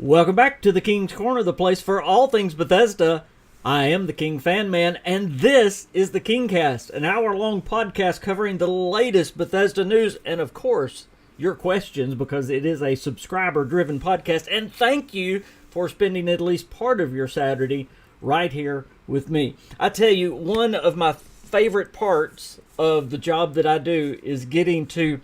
Welcome back to the King's Corner, the place for all things Bethesda. I am the KingFanMan, and this is the KingCast, an hour-long podcast covering the latest Bethesda news and, of course, your questions, because it is a subscriber-driven podcast. And thank you for spending at least part of your Saturday right here with me. I tell you, one of my favorite parts of the job that I do is getting to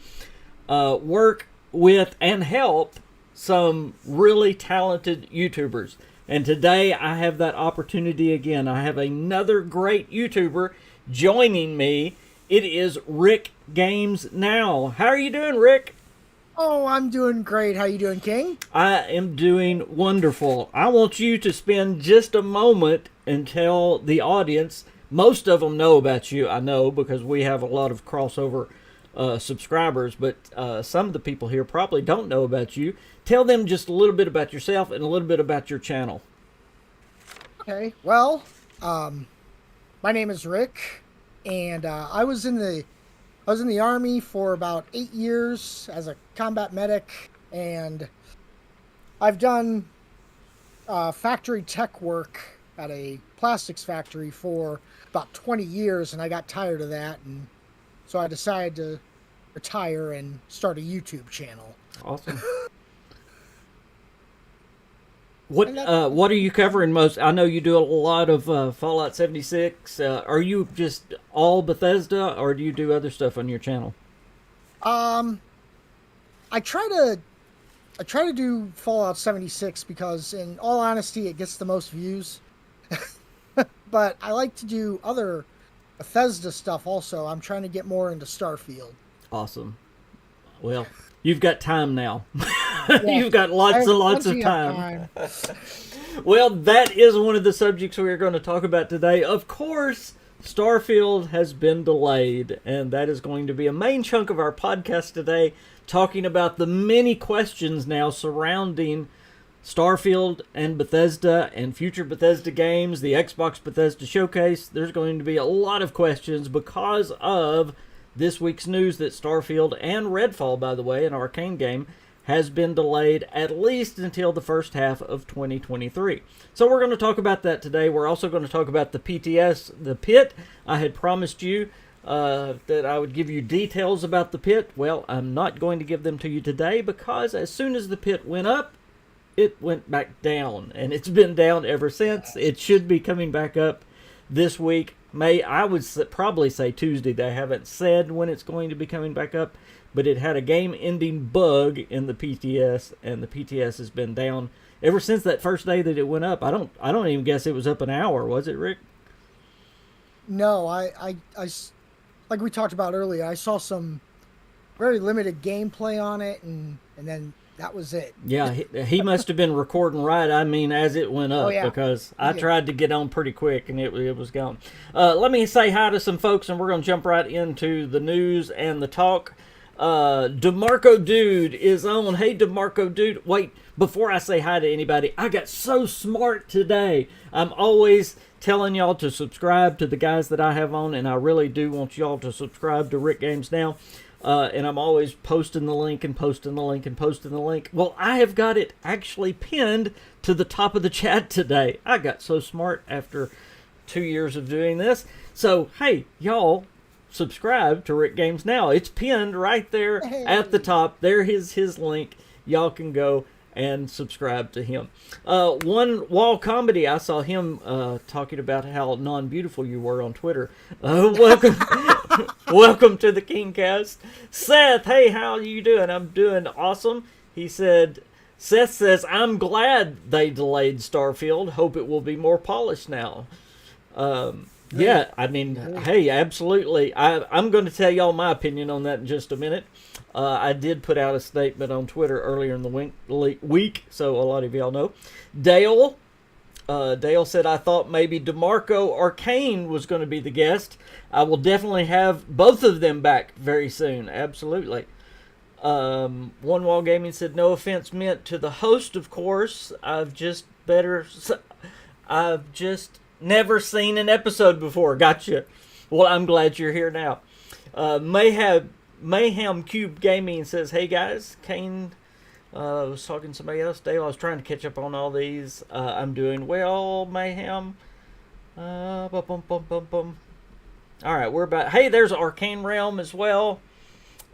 work with and help some really talented YouTubers. And today I have that opportunity again. I have another great YouTuber joining me. It is Rick Games Now. How are you doing, Rick? Oh, I'm doing great. How you doing, King? I am doing wonderful. I want you to spend just a moment and tell the audience. Most of them know about you, I know, because we have a lot of crossover subscribers, but some of the people here probably don't know about you. Tell them just a little bit about yourself and a little bit about your channel. Okay, well, my name is Rick, and I was in the Army for about 8 years as a combat medic, and I've done factory tech work at a plastics factory for about 20 years, and I got tired of that, and so I decided to retire and start a YouTube channel. Awesome. What are you covering most? I know you do a lot of Fallout 76. Are you just all Bethesda, or do you do other stuff on your channel? I try to do Fallout 76 because, in all honesty, it gets the most views. But I like to do other Bethesda stuff also. I'm trying to get more into Starfield. Awesome. Well, you've got time now. You've got lots and lots of time. Well, that is one of the subjects we're going to talk about today. Of course, Starfield has been delayed, and that is going to be a main chunk of our podcast today, talking about the many questions now surrounding Starfield and Bethesda and future Bethesda games, the Xbox Bethesda Showcase. There's going to be a lot of questions because of this week's news that Starfield and Redfall, by the way, an Arcane game, has been delayed at least until the first half of 2023. So we're going to talk about that today. We're also going to talk about the PTS, the pit. I had promised you that I would give you details about the pit. Well, I'm not going to give them to you today because as soon as the pit went up, it went back down, and it's been down ever since. It should be coming back up this week. I would probably say Tuesday. They haven't said when it's going to be coming back up, but it had a game-ending bug in the PTS, and the PTS has been down ever since that first day that it went up. I don't even guess it was up an hour, was it, Rick? No, I like we talked about earlier, I saw some very limited gameplay on it, and then that was it. Yeah, he must have been recording right, I mean, as it went up, because I tried to get on pretty quick, and it was gone. Let me say hi to some folks, and we're going to jump right into the news and the talk. DeMarco Dude is on. Hey, DeMarco Dude. Wait, before I say hi to anybody, I got so smart today. I'm always telling y'all to subscribe to the guys that I have on, and I really do want y'all to subscribe to Rick Games Now. And I'm always posting the link and posting the link and posting the link. Well, I have got it actually pinned to the top of the chat today. I got so smart after 2 years of doing this. So, hey, y'all, subscribe to Rick Games Now. It's pinned right there at the top. There is his link. Y'all can go and subscribe to him. One Wall Comedy, I saw him talking about how non-beautiful you were on Twitter. Welcome. Welcome to the KingCast. Seth, hey, how are you doing? I'm doing awesome. He said, Seth says, I'm glad they delayed Starfield. Hope it will be more polished now. Yeah, I mean, hey, absolutely. I'm going to tell y'all my opinion on that in just a minute. I did put out a statement on Twitter earlier in the week, so a lot of y'all know. Dale said, I thought maybe DeMarco or Kane was going to be the guest. I will definitely have both of them back very soon. Absolutely. One Wall Gaming said, no offense meant to the host, of course. I've just never seen an episode before. Gotcha. Well, I'm glad you're here now. Mayhem Cube Gaming says, hey guys, Kane I was talking to somebody else, Dave. I was trying to catch up on all these. I'm doing well, Mayhem. Bum, bum, bum, bum. All right, we're about. Hey, there's Arcane Realm as well.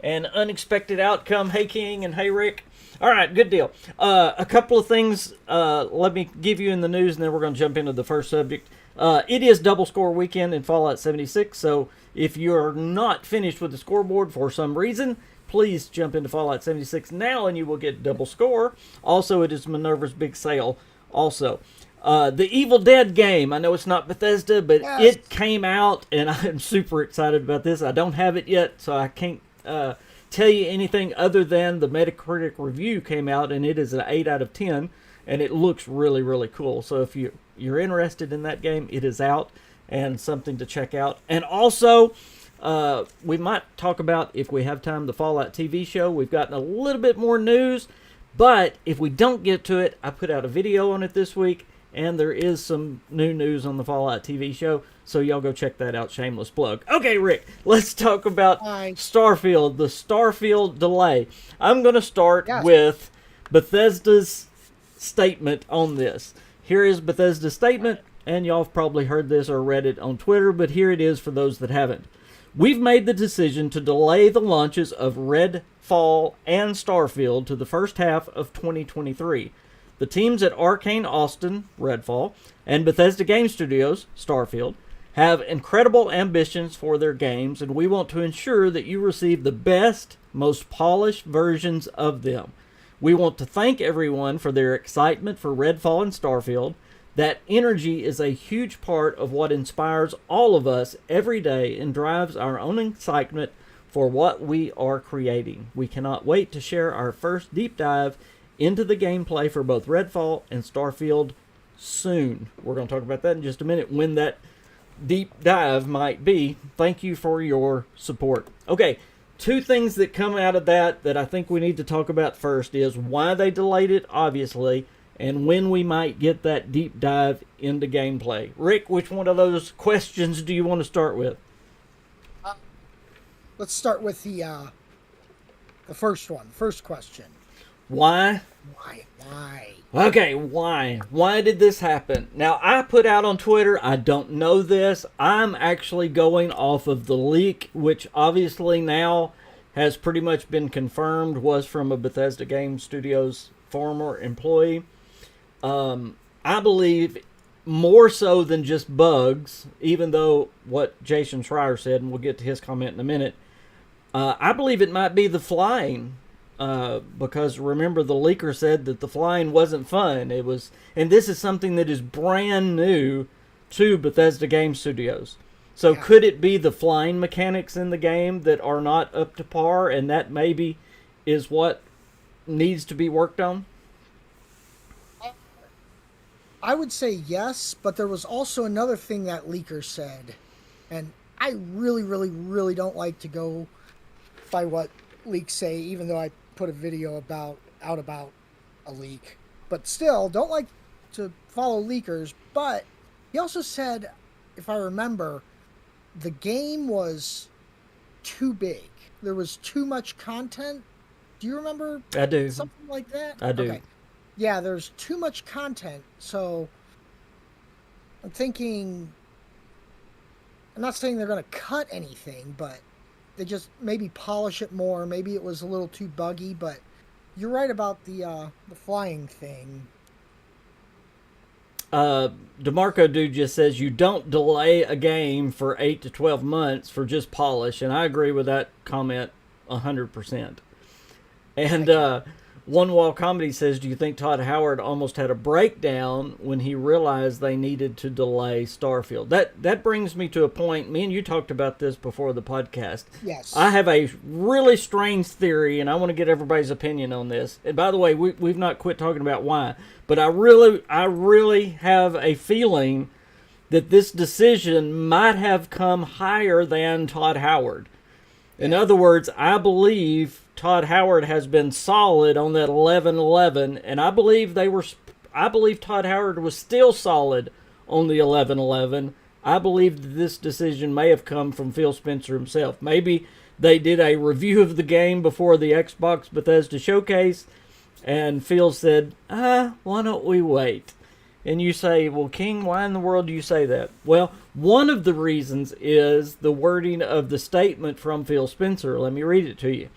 And Unexpected Outcome. Hey, King, and hey, Rick. All right, good deal. A couple of things let me give you in the news, and then we're going to jump into the first subject. It is double score weekend in Fallout 76, so if you're not finished with the scoreboard for some reason, please jump into Fallout 76 now, and you will get double score. Also, it is Minerva's big sale also. The Evil Dead game, I know it's not Bethesda, but yes, it came out, and I'm super excited about this. I don't have it yet, so I can't tell you anything other than the Metacritic review came out, and it is an 8 out of 10, and it looks really, really cool. So if you're interested in that game, it is out and something to check out. And also, we might talk about, if we have time, the Fallout TV show. We've gotten a little bit more news, but if we don't get to it, I put out a video on it this week, and there is some new news on the Fallout TV show, so y'all go check that out. Shameless plug. Okay, Rick, let's talk about Starfield, the Starfield delay. I'm going to start with Bethesda's statement on this. Here is Bethesda's statement, and y'all have probably heard this or read it on Twitter, but here it is for those that haven't. We've made the decision to delay the launches of Redfall and Starfield to the first half of 2023. The teams at Arcane Austin, Redfall, and Bethesda Game Studios, Starfield, have incredible ambitions for their games, and we want to ensure that you receive the best, most polished versions of them. We want to thank everyone for their excitement for Redfall and Starfield. That energy is a huge part of what inspires all of us every day and drives our own excitement for what we are creating. We cannot wait to share our first deep dive into the gameplay for both Redfall and Starfield soon. We're going to talk about that in just a minute, when that deep dive might be. Thank you for your support. Okay, two things that come out of that I think we need to talk about first is why they delayed it, obviously, and when we might get that deep dive into gameplay. Rick, which one of those questions do you want to start with? Let's start with the first one. First question. Why? Why? Okay, why? Why did this happen? Now, I put out on Twitter, I don't know this. I'm actually going off of the leak, which obviously now has pretty much been confirmed, was from a Bethesda Game Studios former employee. I believe more so than just bugs, even though what Jason Schreier said, and we'll get to his comment in a minute, I believe it might be the flying. Because remember, the leaker said that the flying wasn't fun. It was, and this is something that is brand new to Bethesda Game Studios. So could it be the flying mechanics in the game that are not up to par, and that maybe is what needs to be worked on? I would say yes, but there was also another thing that leaker said, and I really, really, really don't like to go by what leaks say, even though I put a video about a leak, but still don't like to follow leakers. But he also said, if I remember, the game was too big. There was too much content. Do you remember? I do. Something like that? I do. Okay. Yeah, there's too much content. So I'm thinking, I'm not saying they're going to cut anything, but they just maybe polish it more. Maybe it was a little too buggy, but you're right about the flying thing. DeMarco Dude just says you don't delay a game for 8 to 12 months for just polish, and I agree with that comment 100%. And One Wall Comedy says, do you think Todd Howard almost had a breakdown when he realized they needed to delay Starfield? That brings me to a point. Me and you talked about this before the podcast. Yes. I have a really strange theory, and I want to get everybody's opinion on this. And by the way, we've not quit talking about why, but I really have a feeling that this decision might have come higher than Todd Howard. In other words, I believe Todd Howard has been solid on that 11-11, and I believe Todd Howard was still solid on the 11-11. I believe that this decision may have come from Phil Spencer himself. Maybe they did a review of the game before the Xbox Bethesda showcase, And Phil said, why don't we wait? And you say, well, King, why in the world do you say that? Well, one of the reasons is the wording of the statement from Phil Spencer. Let me read it to you.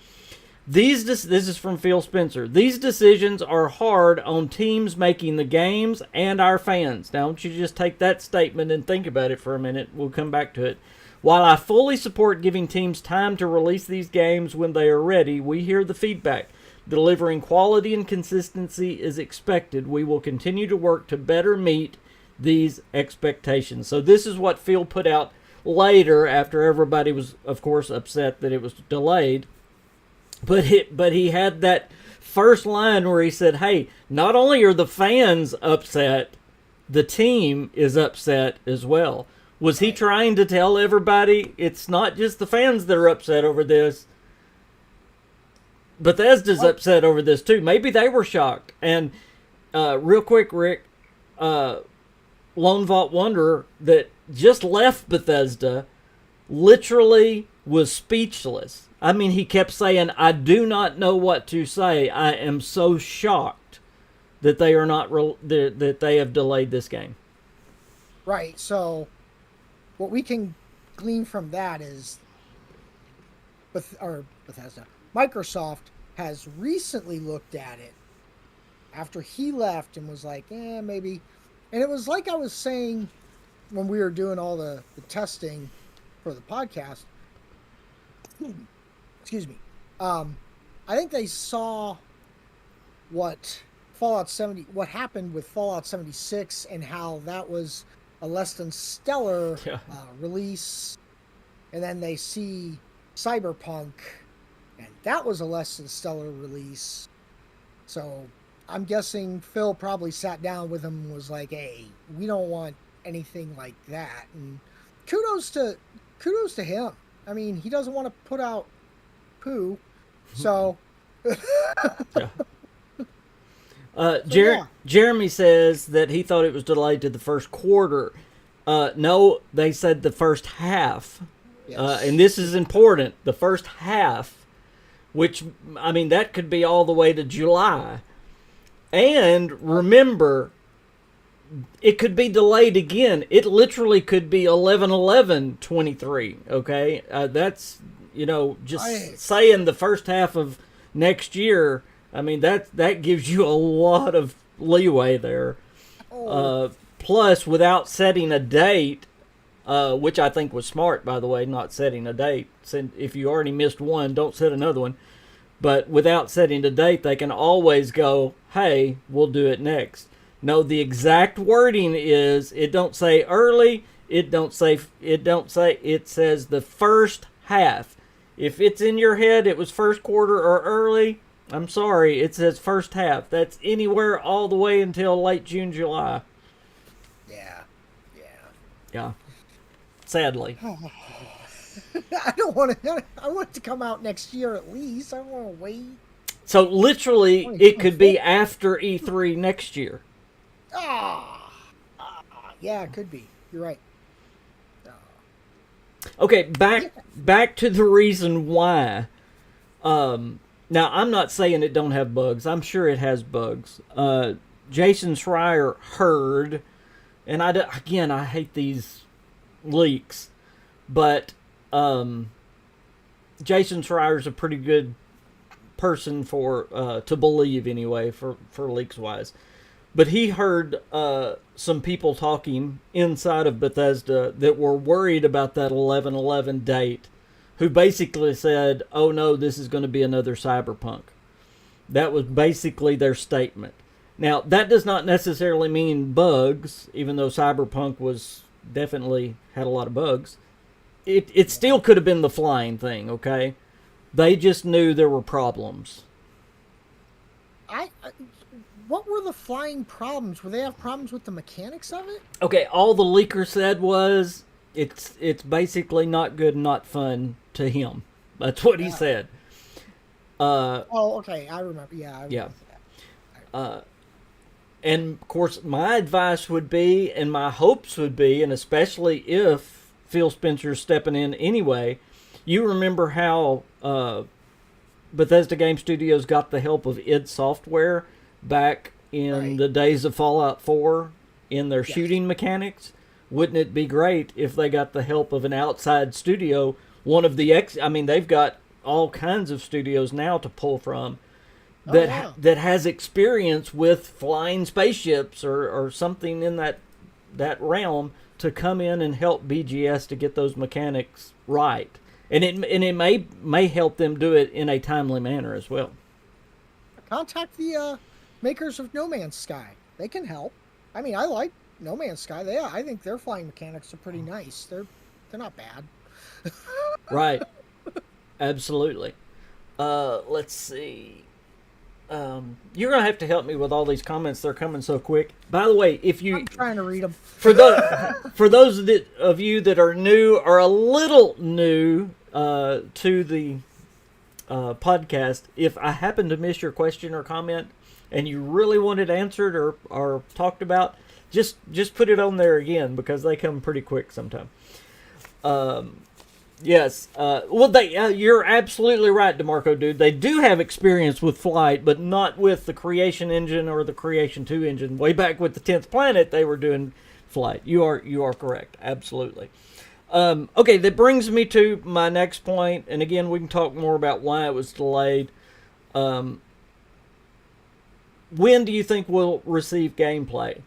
This is from Phil Spencer. These decisions are hard on teams making the games and our fans. Now, don't you just take that statement and think about it for a minute. We'll come back to it. While I fully support giving teams time to release these games when they are ready, we hear the feedback. Delivering quality and consistency is expected. We will continue to work to better meet these expectations. So this is what Phil put out later after everybody was, of course, upset that it was delayed. But he had that first line where he said, hey, not only are the fans upset, the team is upset as well. Was he trying to tell everybody it's not just the fans that are upset over this? Bethesda's upset over this too. Maybe they were shocked. And real quick, Rick, Lone Vault Wanderer that just left Bethesda literally was speechless. I mean, he kept saying, I do not know what to say. I am so shocked that they are not that they have delayed this game. Right. So what we can glean from that is Bethesda. Microsoft has recently looked at it after he left and was like, maybe. And it was like I was saying when we were doing all the testing for the podcast. Excuse me. I think they saw what happened with Fallout 76 and how that was a less than stellar release. And then they see Cyberpunk, and that was a less than stellar release. So I'm guessing Phil probably sat down with him and was like, hey, we don't want anything like that. And kudos to him. I mean, he doesn't want to put out poo. So Jeremy says that he thought it was delayed to the first quarter. No, they said the first half. Yes. And this is important. The first half, which, I mean, that could be all the way to July. And remember, it could be delayed again. It literally could be 11/11/23. Okay, that's just saying the first half of next year. I mean that gives you a lot of leeway there. Plus, without setting a date, which I think was smart, by the way, not setting a date. If you already missed one, don't set another one. But without setting a date, they can always go, hey, we'll do it next. No, the exact wording is, it don't say early, it says the first half. If it's in your head it was first quarter or early, I'm sorry, it says first half. That's anywhere all the way until late June, July. Yeah. Sadly. I don't want to. I want it to come out next year at least. I don't want to wait. So literally, it could be after E3 next year. Yeah, it could be. You're right. Okay, back to the reason why. Now, I'm not saying it don't have bugs. I'm sure it has bugs. Jason Schreier heard, and I hate these leaks, but Jason Schreier's a pretty good person for to believe anyway for leaks wise. But he heard some people talking inside of Bethesda that were worried about that 11/11 date, who basically said, oh no, this is going to be another Cyberpunk. That was basically their statement. Now, that does not necessarily mean bugs, even though Cyberpunk definitely had a lot of bugs. It still could have been the flying thing, okay? They just knew there were problems. What were the flying problems? Were they have problems with the mechanics of it? Okay, all the leaker said was it's basically not good and not fun to him. That's what he said. Okay, I remember. Yeah. And of course, my advice would be, and my hopes would be, and especially if Phil Spencer's stepping in anyway, you remember how Bethesda Game Studios got the help of id Software back in the days of Fallout 4 in their shooting mechanics. Wouldn't it be great if they got the help of an outside studio? One of the they've got all kinds of studios now to pull from that has experience with flying spaceships or something in that realm to come in and help BGS to get those mechanics right. And it may help them do it in a timely manner as well. Contact the makers of No Man's Sky. They can help. I mean, I like No Man's Sky. I think their flying mechanics are pretty nice. They're not bad. Right. Absolutely. Let's see. You're gonna have to help me with all these comments. They're coming so quick. By the way, I'm trying to read them. For those of you that are new or a little new to the podcast, if I happen to miss your question or comment and you really want it answered or talked about, just put it on there again, because they come pretty quick sometimes. Yes. You're absolutely right, DeMarco, dude. They do have experience with flight, but not with the Creation engine or the Creation 2 engine. Way back with the 10th Planet, they were doing flight. You are correct. Absolutely. Okay, that brings me to my next point, and again, we can talk more about why it was delayed. When do you think we'll receive gameplay?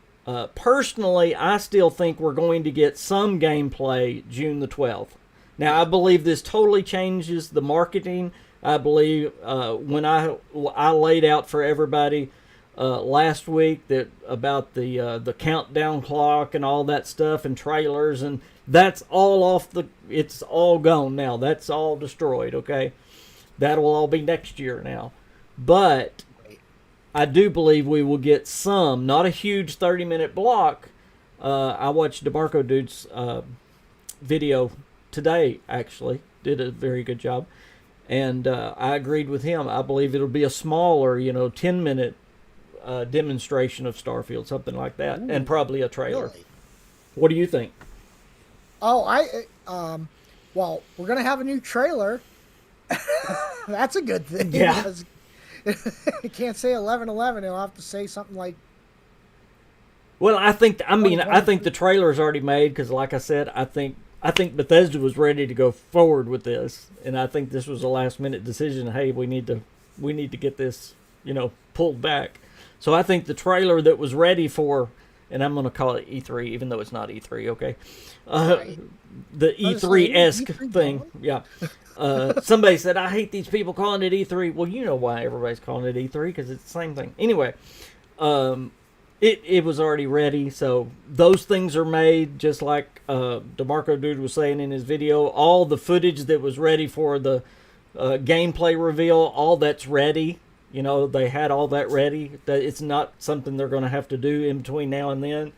Personally, I still think we're going to get some gameplay June the 12th. Now, I believe this totally changes the marketing. I believe when I laid out for everybody last week about the countdown clock and all that stuff and trailers, and that's all it's all gone now. That's all destroyed, okay? That'll all be next year now. But I do believe we will get some, not a huge 30-minute block. I watched DeMarco Dude's video today, actually. Did a very good job. And I agreed with him. I believe it'll be a smaller, 10-minute demonstration of Starfield, something like that. Ooh, and probably a trailer. Really? What do you think? Oh, well, we're going to have a new trailer. That's a good thing. Yeah. You can't say 11/11. It'll have to say something like... Well, I think the trailer's already made, because like I said, I think Bethesda was ready to go forward with this, and I think this was a last-minute decision. Hey, we need to get this, pulled back. So I think the trailer that was ready for, and I'm going to call it E3, even though it's not E3, okay? Right. The E3-esque thing, yeah. Somebody said, I hate these people calling it E3. Well, you know why everybody's calling it E3, because it's the same thing. Anyway, it was already ready, so those things are made, just like DeMarco Dude was saying in his video. All the footage that was ready for the gameplay reveal, all that's ready. They had all that ready. That it's not something they're going to have to do in between now and then.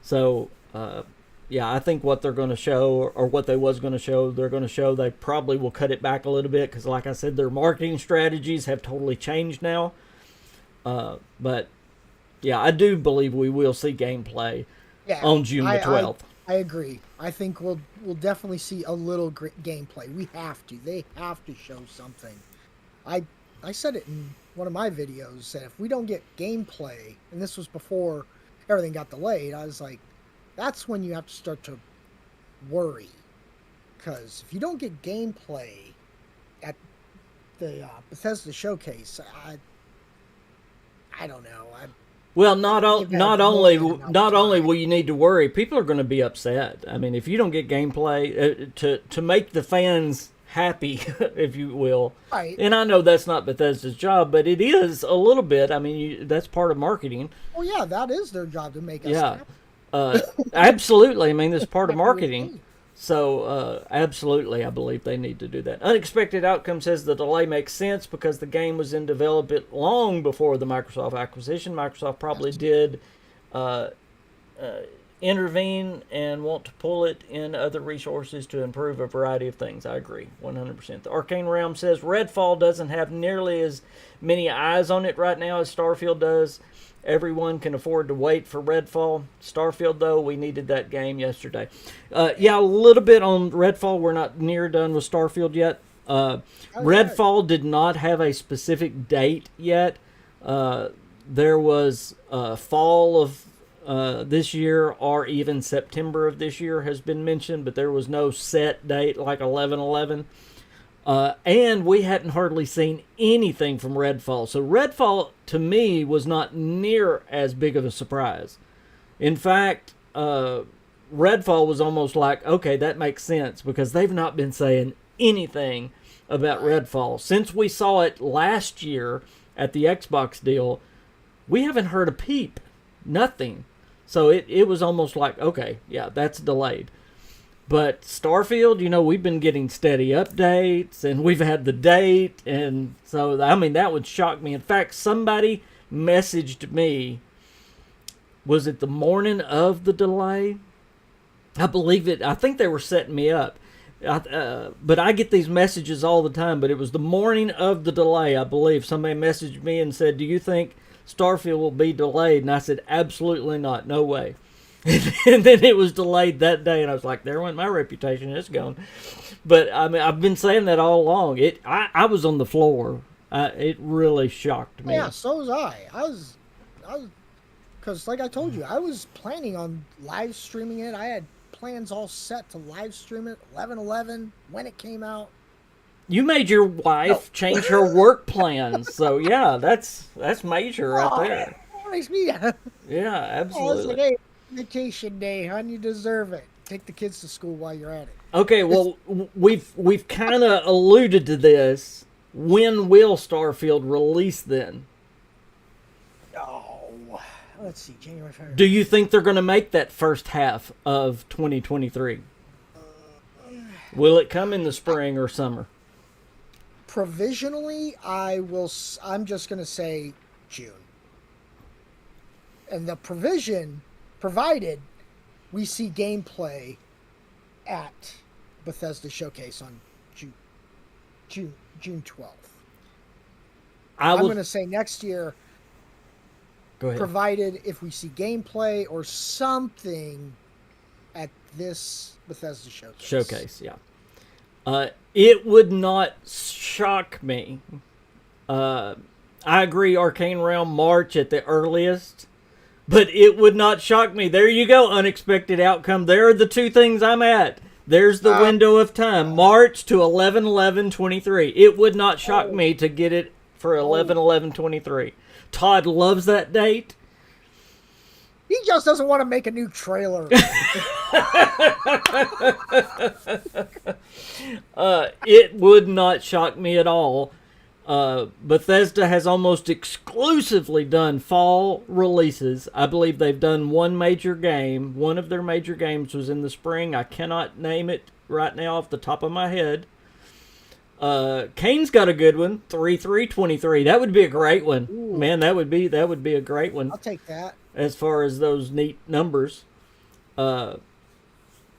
So, yeah, I think what they're going to show, or what they was going to show, they're going to show. They probably will cut it back a little bit, because like I said, their marketing strategies have totally changed now. But yeah, I do believe we will see gameplay on June the 12th. I agree. I think we'll definitely see a little gameplay. We have to. They have to show something. I said it in one of my videos that if we don't get gameplay, and this was before everything got delayed, I was like, that's when you have to start to worry. Because if you don't get gameplay at the Bethesda showcase, I don't know. Well, not only will you need to worry, people are going to be upset. I mean, if you don't get gameplay to make the fans happy, if you will. Right. And I know that's not Bethesda's job, but it is a little bit. I mean, that's part of marketing. Well, yeah, that is their job, to make us happy. Absolutely. I mean, that's part of marketing. So, absolutely, I believe they need to do that. Unexpected Outcome says the delay makes sense because the game was in development long before the Microsoft acquisition. Microsoft probably did intervene and want to pull it in other resources to improve a variety of things. I agree, 100%. The Arcane Realm says Redfall doesn't have nearly as many eyes on it right now as Starfield does. Everyone can afford to wait for Redfall. Starfield, though, we needed that game yesterday. Yeah, a little bit on Redfall. We're not near done with Starfield yet. Redfall did not have a specific date yet. There was fall of this year or even September of this year has been mentioned, but there was no set date like 11/11. And we hadn't hardly seen anything from Redfall. So Redfall, to me, was not near as big of a surprise. In fact, Redfall was almost like, okay, that makes sense, because they've not been saying anything about Redfall. Since we saw it last year at the Xbox deal, we haven't heard a peep. Nothing. So it was almost like, okay, yeah, that's delayed. But Starfield, we've been getting steady updates, and we've had the date, and so, that would shock me. In fact, somebody messaged me, was it the morning of the delay? I believe it. I think they were setting me up. But I get these messages all the time, but it was the morning of the delay, I believe. Somebody messaged me and said, do you think Starfield will be delayed? And I said, absolutely not. No way. And then it was delayed that day, and I was like, there went my reputation. It's gone. But, I've been saying that all along. I was on the floor. It really shocked me. Yeah, so was I. I was, because like I told you, I was planning on live streaming it. I had plans all set to live stream it 11/11 when it came out. You made your wife change her work plans, so yeah, that's major right there. That makes me. Yeah, absolutely. Hey, vacation day, hon. You deserve it. Take the kids to school while you're at it. Okay, well, we've kind of alluded to this. When will Starfield release then? Oh, let's see, January, February. Do you think they're going to make that first half of 2023? Will it come in the spring or summer? Provisionally, I'm just going to say June. And the provided we see gameplay at Bethesda Showcase on June 12th. I'm going to say next year. Go ahead. Provided if we see gameplay or something at this Bethesda Showcase. Yeah. It would not shock me. I agree, Arcane Realm March at the earliest, but it would not shock me. There you go, unexpected outcome. There are the two things I'm at. There's the window of time, March to 11/11/23. It would not shock me to get it for 11/11/23. Todd loves that date. He just doesn't want to make a new trailer. It would not shock me at all. Bethesda has almost exclusively done fall releases. I believe they've done one major game. One of their major games was in the spring. I cannot name it right now off the top of my head. Kane's got a good one, 3/3/23. That would be a great one. Ooh. Man, that would be a great one. I'll take that. As far as those neat numbers. So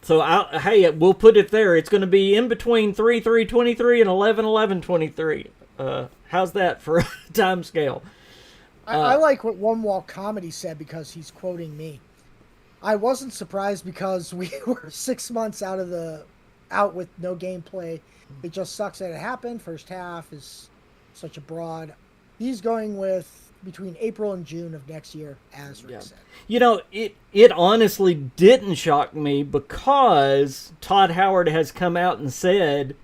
hey, we'll put it there. It's going to be in between 3/3/23 and 11/11/23. How's that for a time scale? I like what One Wall Comedy said because he's quoting me. I wasn't surprised because we were 6 months out with no gameplay. It just sucks that it happened. First half is such a broad. He's going with between April and June of next year, as Rick said. It honestly didn't shock me because Todd Howard has come out and said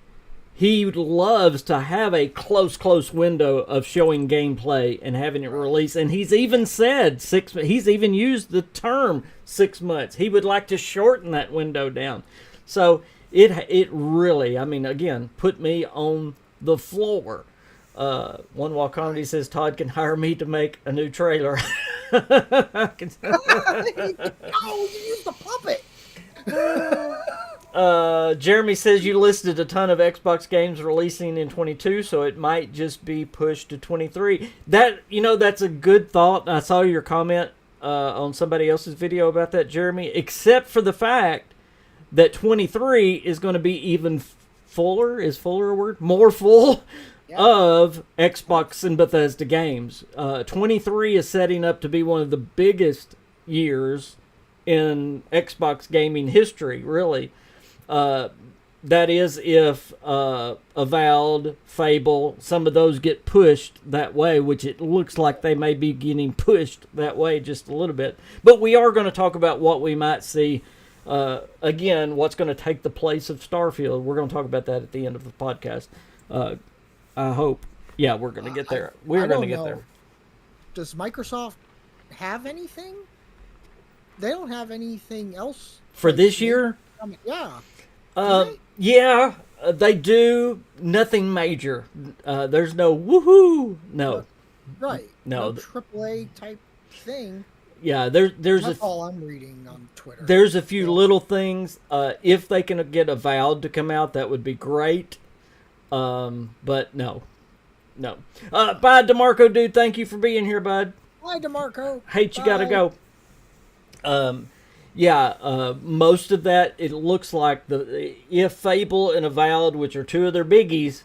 he loves to have a close window of showing gameplay and having it released. And he's even said he's even used the term 6 months. He would like to shorten that window down. So it really, again, put me on the floor. One Wall Comedy says Todd can hire me to make a new trailer. Oh, you used the puppet. Jeremy says you listed a ton of Xbox games releasing in 22, so it might just be pushed to 23. That's a good thought. I saw your comment on somebody else's video about that, Jeremy, except for the fact that 23 is going to be even fuller. Is fuller a word? More full of Xbox and Bethesda games. 23 is setting up to be one of the biggest years in Xbox gaming history, really. that is if Avowed, Fable, some of those get pushed that way, which it looks like they may be getting pushed that way just a little bit. But we are going to talk about what we might see. Again, what's going to take the place of Starfield. We're going to talk about that at the end of the podcast. I hope. Yeah, we're going to get there. We're going to get there. Does Microsoft have anything? They don't have anything else for this year? Yeah. Yeah, they do. Nothing major. There's no woohoo. No. Right. No AAA type thing. Yeah, there's That's all I'm reading on Twitter. There's a few little things. If they can get Avowed to come out, that would be great. But no. Bye, DeMarco, dude. Thank you for being here, bud. Bye, DeMarco. Hate you gotta go. Most of that, it looks like if Fable and Avowed, which are two of their biggies,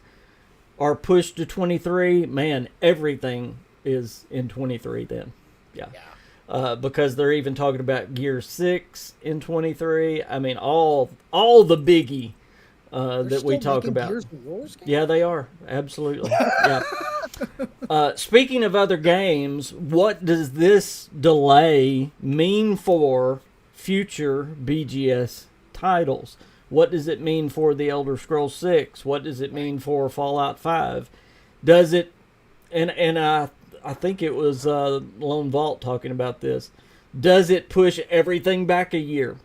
are pushed to 23, man, everything is in 23 then. Yeah. Because they're even talking about Gear 6 in 23. I mean, all the biggie that we talk about. Gears of Wars games? Yeah, they are. Absolutely. Yeah. Speaking of other games, what does this delay mean for future BGS titles? What does it mean for The Elder Scrolls 6? What does it mean for Fallout 5? Does it, and I think it was Lone Vault talking about this, does it push everything back a year?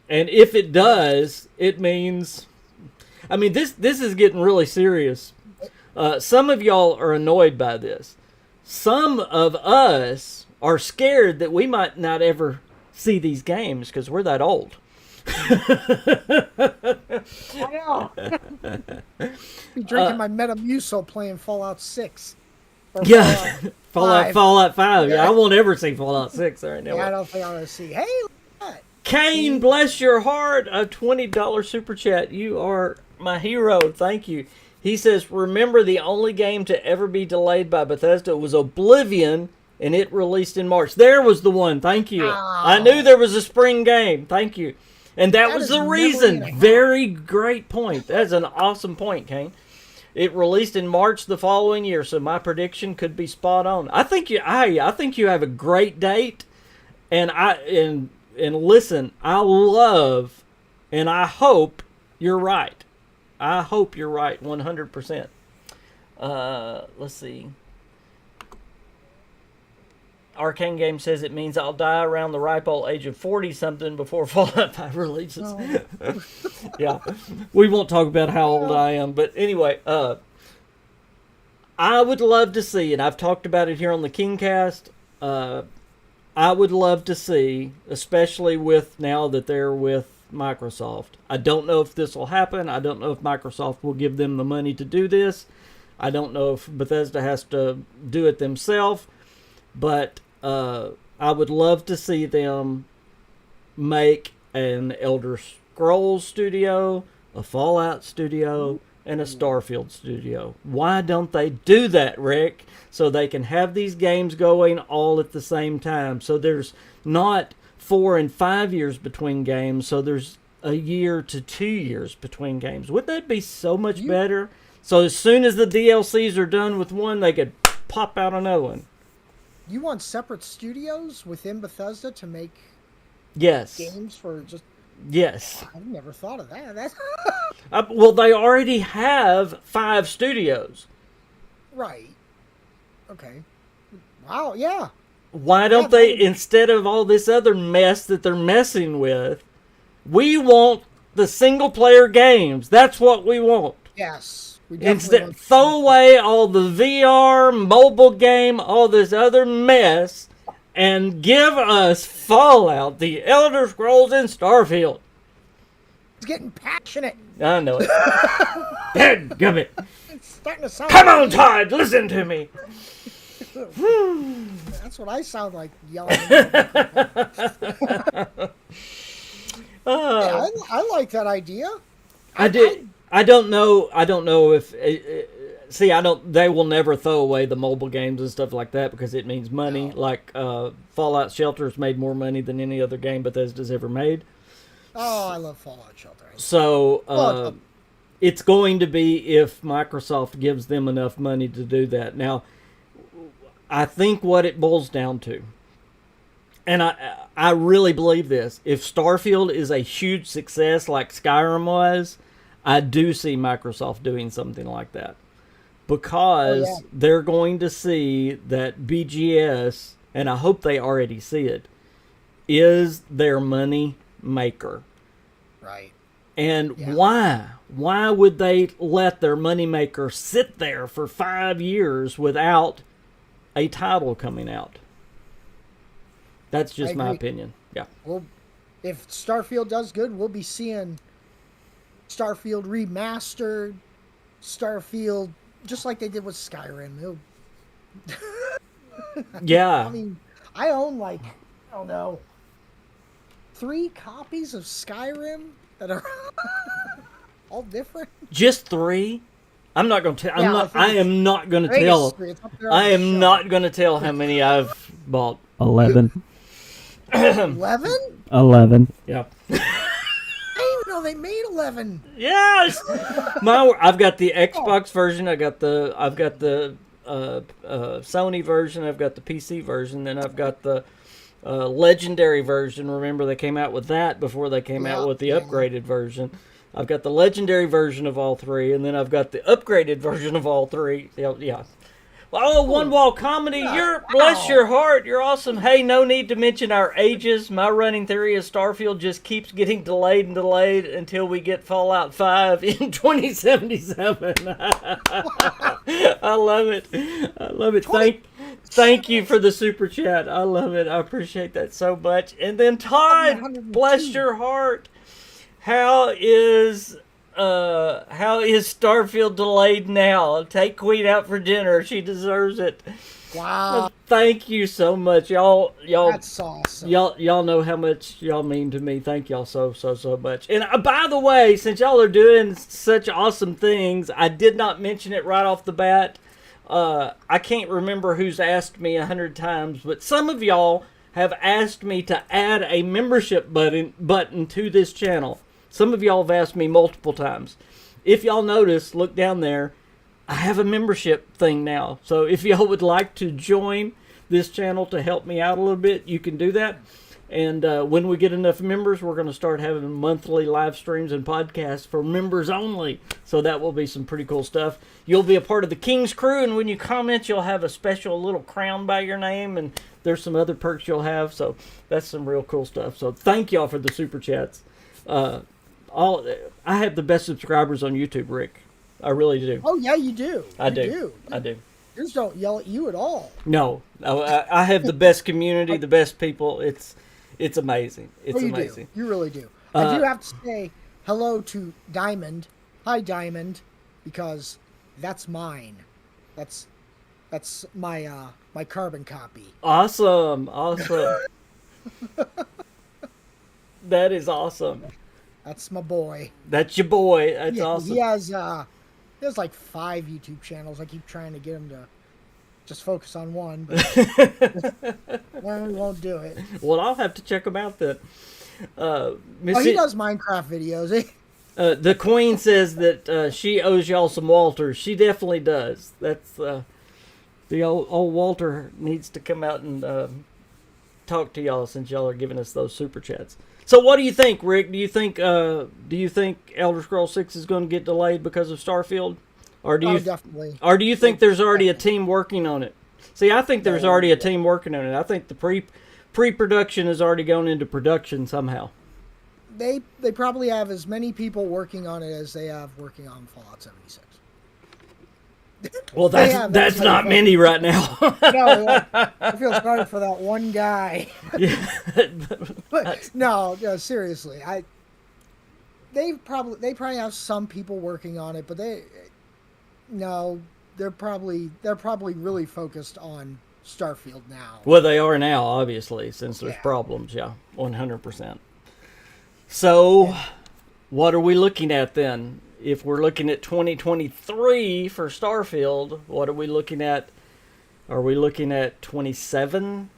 And if it does, it means, I mean, this is getting really serious. Some of y'all are annoyed by this. Some of us are scared that we might not ever see these games because we're that old. I know. Be drinking my Metamucil playing Fallout 6. Yeah, Fallout 5. Yeah, I won't ever see Fallout 6 right now. Yeah, I don't think I'm going to see. Hey, look at that. Kane, bless your heart. A $20 super chat. You are my hero. Thank you. He says, remember the only game to ever be delayed by Bethesda was Oblivion, and it released in March. There was the one. Thank you. Oh. I knew there was a spring game. Thank you. And that was the reason. Very great point. That's an awesome point, Kane. It released in March the following year, so my prediction could be spot on. I think you have a great date, and listen, I love and I hope you're right. I hope you're right 100%. Let's see. Arcane Game says it means I'll die around the ripe old age of 40-something before Fallout 5 releases. Oh. Yeah. We won't talk about how old I am. But anyway, I would love to see, and I've talked about it here on the KingCast, I would love to see, especially with now that they're with Microsoft. I don't know if this will happen. I don't know if Microsoft will give them the money to do this. I don't know if Bethesda has to do it themselves. But I would love to see them make an Elder Scrolls studio, a Fallout studio, and a Starfield studio. Why don't they do that, Rick? So they can have these games going all at the same time. So there's not 4 and 5 years between games. So there's a year to 2 years between games. Wouldn't that be so much better? So as soon as the DLCs are done with one, they could pop out another one. You want separate studios within Bethesda to make games for just... Yes. I've never thought of that. That's... well, they already have 5 studios. Right. Okay. Wow, yeah. Why don't they, instead of all this other mess that they're messing with, we want the single-player games. That's what we want. Yes. Instead, throw away all the VR, mobile game, all this other mess, and give us Fallout, The Elder Scrolls, and Starfield. It's getting passionate. I know it. Dadgummit. It's starting to sound. Come on, Todd, listen to me. That's what I sound like yelling. I like that idea. I did. I don't know if they will never throw away the mobile games and stuff like that because it means money. No. Like Fallout Shelter's made more money than any other game Bethesda's ever made. Oh, I love Fallout Shelter. So it's going to be if Microsoft gives them enough money to do that. Now, I think what it boils down to, and I really believe this, if Starfield is a huge success like Skyrim was, I do see Microsoft doing something like that. Because they're going to see that BGS, and I hope they already see it, is their money maker. Right. And why? Why would they let their money maker sit there for 5 years without a title coming out? That's just my opinion. Yeah. Well, if Starfield does good, we'll be seeing Starfield remastered, Starfield just like they did with Skyrim. Yeah. I mean, I own I don't know, 3 copies of Skyrim that are all different. Just 3? I'm not going to tell. I am not going to tell. I am not going to tell how many I've bought. 11. 11? 11. Yeah. I didn't know they made 11. Yes. I've got the Xbox version. I've got the Sony version. I've got the PC version. Then I've got the Legendary version. Remember, they came out with that before they came out with the upgraded version. I've got the Legendary version of all 3, and then I've got the upgraded version of all 3. Yeah. Oh, One Wall Comedy, bless your heart, you're awesome. Hey, no need to mention our ages. My running theory is Starfield just keeps getting delayed and delayed until we get Fallout 5 in 2077. I love it. I love it. Thank you for the super chat. I love it. I appreciate that so much. And then Todd, bless your heart. How is Starfield delayed now? Take Queen out for dinner. She deserves it. Wow. Thank you so much. Y'all That's awesome. Y'all know how much y'all mean to me. Thank y'all so much. And by the way, since y'all are doing such awesome things, I did not mention it right off the bat. I can't remember who's asked me 100 times, but some of y'all have asked me to add a membership button to this channel. Some of y'all have asked me multiple times. If y'all notice, look down there, I have a membership thing now. So if y'all would like to join this channel to help me out a little bit, you can do that. And when we get enough members, we're going to start having monthly live streams and podcasts for members only. So that will be some pretty cool stuff. You'll be a part of the King's crew, and when you comment, you'll have a special little crown by your name, and there's some other perks you'll have. So that's some real cool stuff. So thank y'all for the super chats. I have the best subscribers on YouTube, Rick. I really do. Oh yeah, you do. I do. Yours don't yell at you at all. No, I have the best community, the best people. It's amazing. It's amazing. You really do. I do have to say hello to Diamond. Hi, Diamond, because that's mine. That's my my carbon copy. Awesome. That is awesome. That's my boy. That's your boy. That's awesome. He has like 5 YouTube channels. I keep trying to get him to just focus on one, but well, we won't do it. Well, I'll have to check him out then. He does Minecraft videos. The Queen says that she owes y'all some Walters. She definitely does. That's the old Walter needs to come out and talk to y'all since y'all are giving us those super chats. So what do you think, Rick? Do you think Elder Scrolls 6 is going to get delayed because of Starfield? Or do you definitely. Or do you think there's already a team working on it? See, I think there's already a team working on it. I think the pre-production has already gone into production somehow. They probably have as many people working on it as they have working on Fallout 76. Well, that's not many right now. No, I feel sorry for that one guy. Yeah. But no, seriously, they probably have some people working on it, but they're probably really focused on Starfield now. Well, they are now, obviously, since there's problems. Yeah, 100%. So, what are we looking at then? If we're looking at 2023 for Starfield, what are we looking at? Are we looking at 27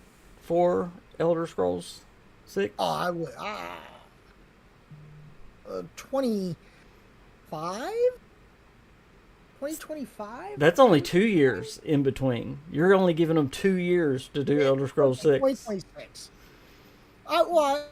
for Elder Scrolls 6? Oh, I would. 25? 2025? That's only 2 years in between. You're only giving them 2 years to do Elder Scrolls 6. 2026. Well,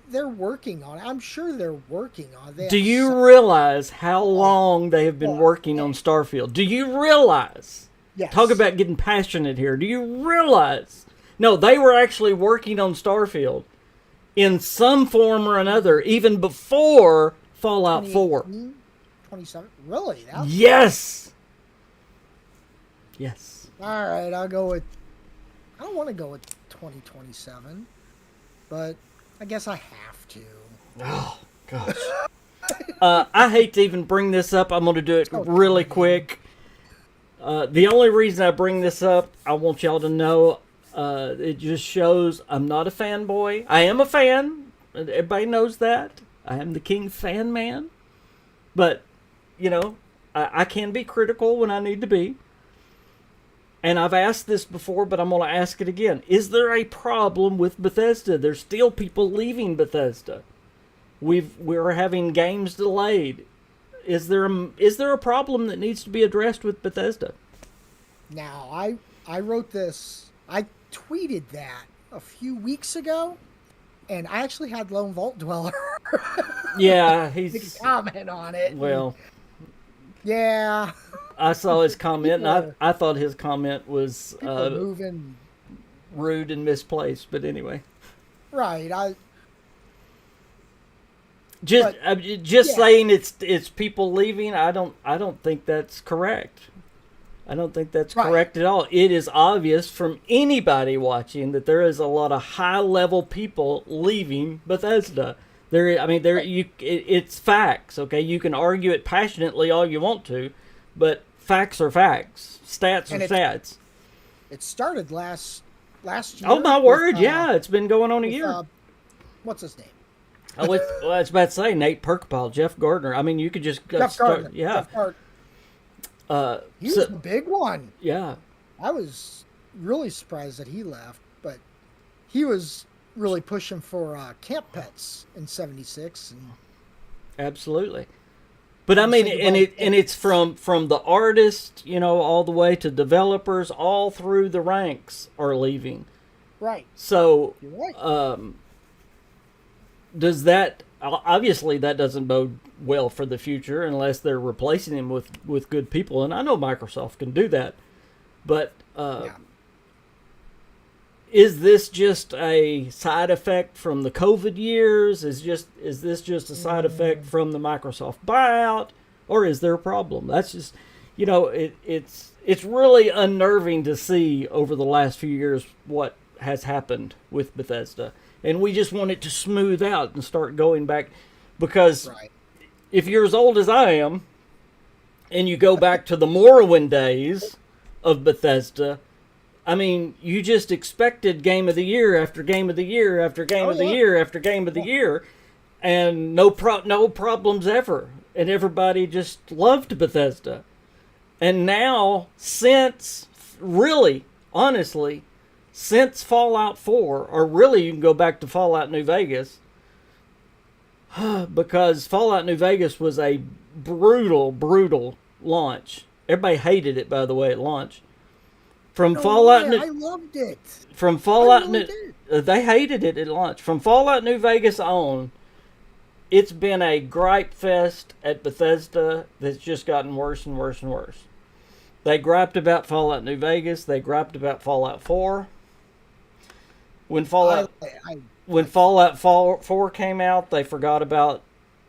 they're working on it. I'm sure they're working on it. Do you realize how long they have been working on Starfield? Do you realize? Yes. Talk about getting passionate here. Do you realize? No, they were actually working on Starfield in some form or another, even before Fallout 4. 27? Really? Yes. Yes. All right, I'll go with... I don't want to go with 2027, but I guess I have to. Oh, gosh. I hate to even bring this up. I'm going to do it really quick. The only reason I bring this up, I want y'all to know, it just shows I'm not a fanboy. I am a fan. Everybody knows that. I am the KingFanMan. But, you know, I can be critical when I need to be. And I've asked this before, but I'm going to ask it again. Is there a problem with Bethesda? There's still people leaving Bethesda. We're having games delayed. Is there a problem that needs to be addressed with Bethesda? Now, I wrote this. I tweeted that a few weeks ago, and I actually had Lone Vault Dweller. Yeah, he's comment on it. Well, yeah. I saw his comment, and I thought his comment was moving rude and misplaced. But anyway, right. Saying it's people leaving. I don't think that's correct. I don't think that's correct at all. It is obvious from anybody watching that there is a lot of high level people leaving Bethesda. It's facts. Okay, you can argue it passionately all you want to, but facts are facts. Stats are stats. It started last year. Oh my word! Yeah, it's been going on a year. What's his name? I was about to say Nate Perkpile, Jeff Gardner. I mean, you could just Jeff Gardner. Yeah. Jeff Gardner. He was the big one. Yeah. I was really surprised that he left, but he was really pushing for camp pets in '76. Absolutely. But I mean, it's from the artist, you know, all the way to developers, all through the ranks are leaving. Right. So, you're right. Does that obviously that doesn't bode well for the future unless they're replacing him with good people, and I know Microsoft can do that, but is this just a side effect from the COVID years? Is this just a side effect from the Microsoft buyout, or is there a problem? That's just, you know, it's really unnerving to see over the last few years what has happened with Bethesda. And we just want it to smooth out and start going back, because if you're as old as I am, and you go back to the Morrowind days of Bethesda, I mean, you just expected Game of the Year after Game of the Year after Game of the Year after Game of the Year, and no problems ever, and everybody just loved Bethesda. And now, since Fallout 4, or really you can go back to Fallout New Vegas, because Fallout New Vegas was a brutal launch. Everybody hated it, by the way, at launch. I loved it. From Fallout they hated it at launch. From Fallout New Vegas on, it's been a gripe fest at Bethesda that's just gotten worse and worse and worse. They griped about Fallout New Vegas. They griped about Fallout 4. When Fallout 4 came out, they forgot about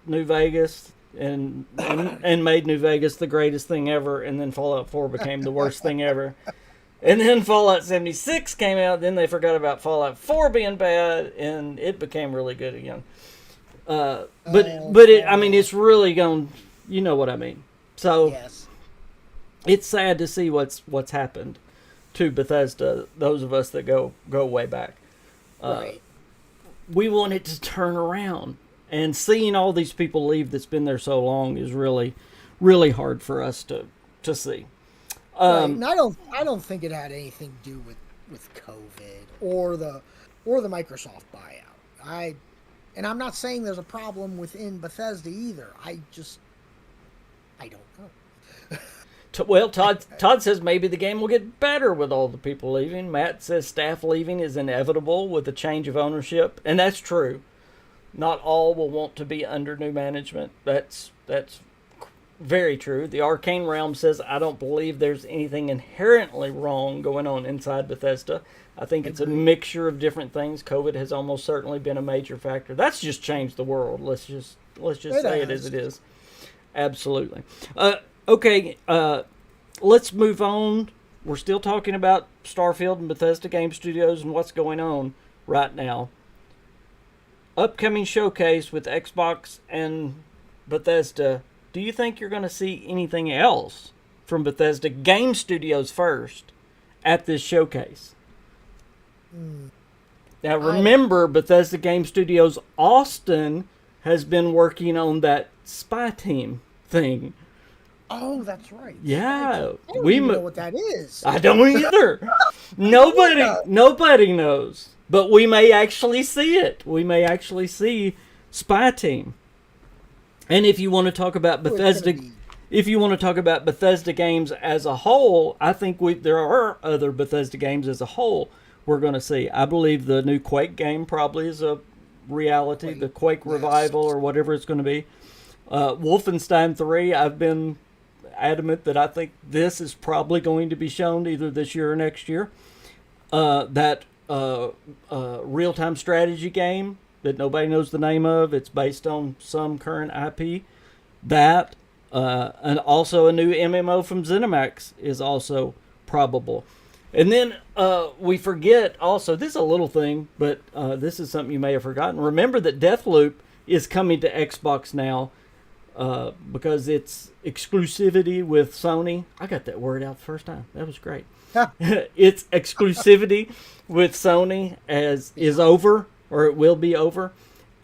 New Vegas and made New Vegas the greatest thing ever, and then Fallout 4 became the worst thing ever. And then Fallout 76 came out, then they forgot about Fallout 4 being bad, and it became really good again. It's really going, you know what I mean. So yes. It's sad to see what's happened to Bethesda, those of us that go way back. We want it to turn around, and seeing all these people leave that's been there so long is really, really hard for us to see. And I don't think it had anything to do with COVID or the Microsoft buyout. And I'm not saying there's a problem within Bethesda either. I don't know. Well, Todd says maybe the game will get better with all the people leaving. Matt says staff leaving is inevitable with the change of ownership, and that's true. Not all will want to be under new management. That's very true. The Arcane Realm says, I don't believe there's anything inherently wrong going on inside Bethesda. I think it's a mixture of different things. COVID has almost certainly been a major factor. That's just changed the world. Let's just say it as it is. Absolutely. Okay, let's move on. We're still talking about Starfield and Bethesda Game Studios and what's going on right now. Upcoming showcase with Xbox and Bethesda. Do you think you're going to see anything else from Bethesda Game Studios first at this showcase? Now remember, Bethesda Game Studios Austin has been working on that spy team thing. Oh, that's right. Yeah, I don't even know what that is. I don't either. Nobody knows. But we may actually see it. We may actually see Spy Team. And if you want to talk about Bethesda, games as a whole, I think there are other Bethesda games as a whole we're going to see. I believe the new Quake game probably is a reality. The Quake revival or whatever it's going to be. Wolfenstein 3, I've been adamant that I think this is probably going to be shown either this year or next year. That real-time strategy game that nobody knows the name of. It's based on some current IP. That, and also a new MMO from ZeniMax is also probable. And then we forget also, this is a little thing, but this is something you may have forgotten. Remember that Deathloop is coming to Xbox now because it's exclusivity with Sony. I got that word out the first time. That was great. Its exclusivity with Sony is over, or it will be over,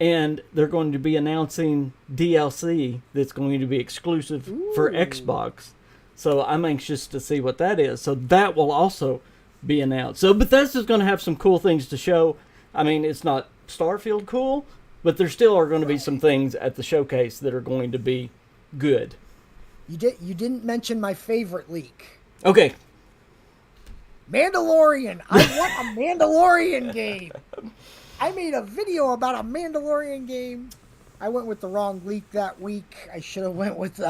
and they're going to be announcing DLC that's going to be exclusive for Xbox. So I'm anxious to see what that is. So that will also be announced. So Bethesda's going to have some cool things to show. I mean, it's not Starfield cool, but there still are going to be some things at the showcase that are going to be good. You didn't mention my favorite leak. Okay. Mandalorian. I want a Mandalorian game. I made a video about a Mandalorian game. I went with the wrong leak that week. I should have went with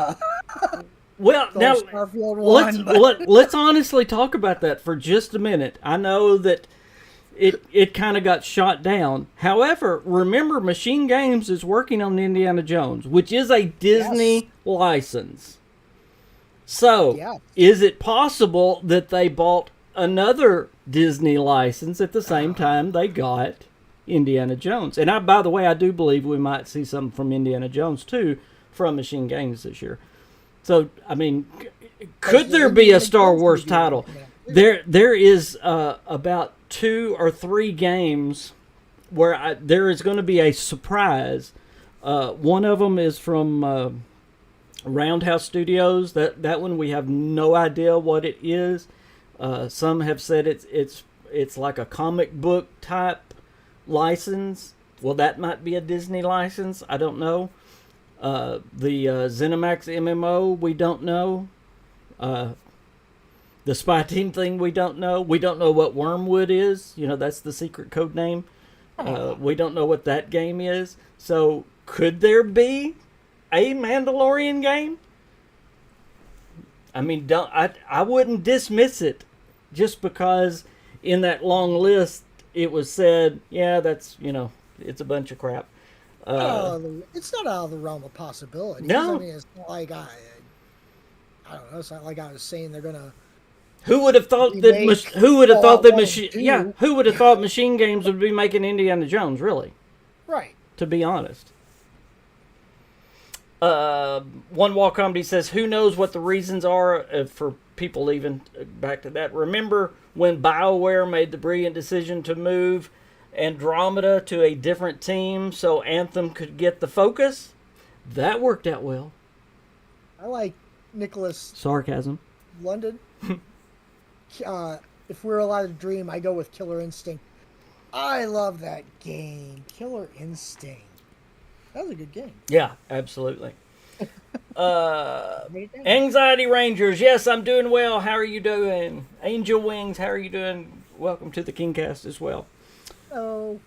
well, now Starfield one, let's honestly talk about that for just a minute. I know that it kind of got shot down. However, remember, Machine Games is working on Indiana Jones, which is a Disney license. So, is it possible that they bought another Disney license at the same time they got Indiana Jones? And by the way, I do believe we might see something from Indiana Jones too from Machine Games this year. So, I mean, could there be a Star Wars title? There is about 2 or 3 games where there is going to be a surprise. One of them is from Roundhouse Studios. That one we have no idea what it is. Some have said it's like a comic book type license. Well, that might be a Disney license. I don't know. The ZeniMax MMO, we don't know. The Spy Team thing, we don't know. We don't know what Wormwood is. You know, that's the secret code name. We don't know what that game is. So, could there be a Mandalorian game? I mean, I wouldn't dismiss it just because in that long list it was said, yeah, that's, it's a bunch of crap. It's not out of the realm of possibility. No. I mean, it's not like I don't know. It's not like I was saying they're gonna. Who would have thought that? Who would have thought that machine? Yeah, who would have thought Machine Games would be making Indiana Jones? Really? Right. To be honest. One Wall Comedy says, who knows what the reasons are for people leaving? Back to that. Remember when BioWare made the brilliant decision to move Andromeda to a different team so Anthem could get the focus? That worked out well. I like Nicholas. Sarcasm. London. If we're allowed to dream, I go with Killer Instinct. I love that game. Killer Instinct. That was a good game. Yeah, absolutely. Anxiety Rangers, yes, I'm doing well. How are you doing? Angel Wings, how are you doing? Welcome to the KingCast as well. Oh.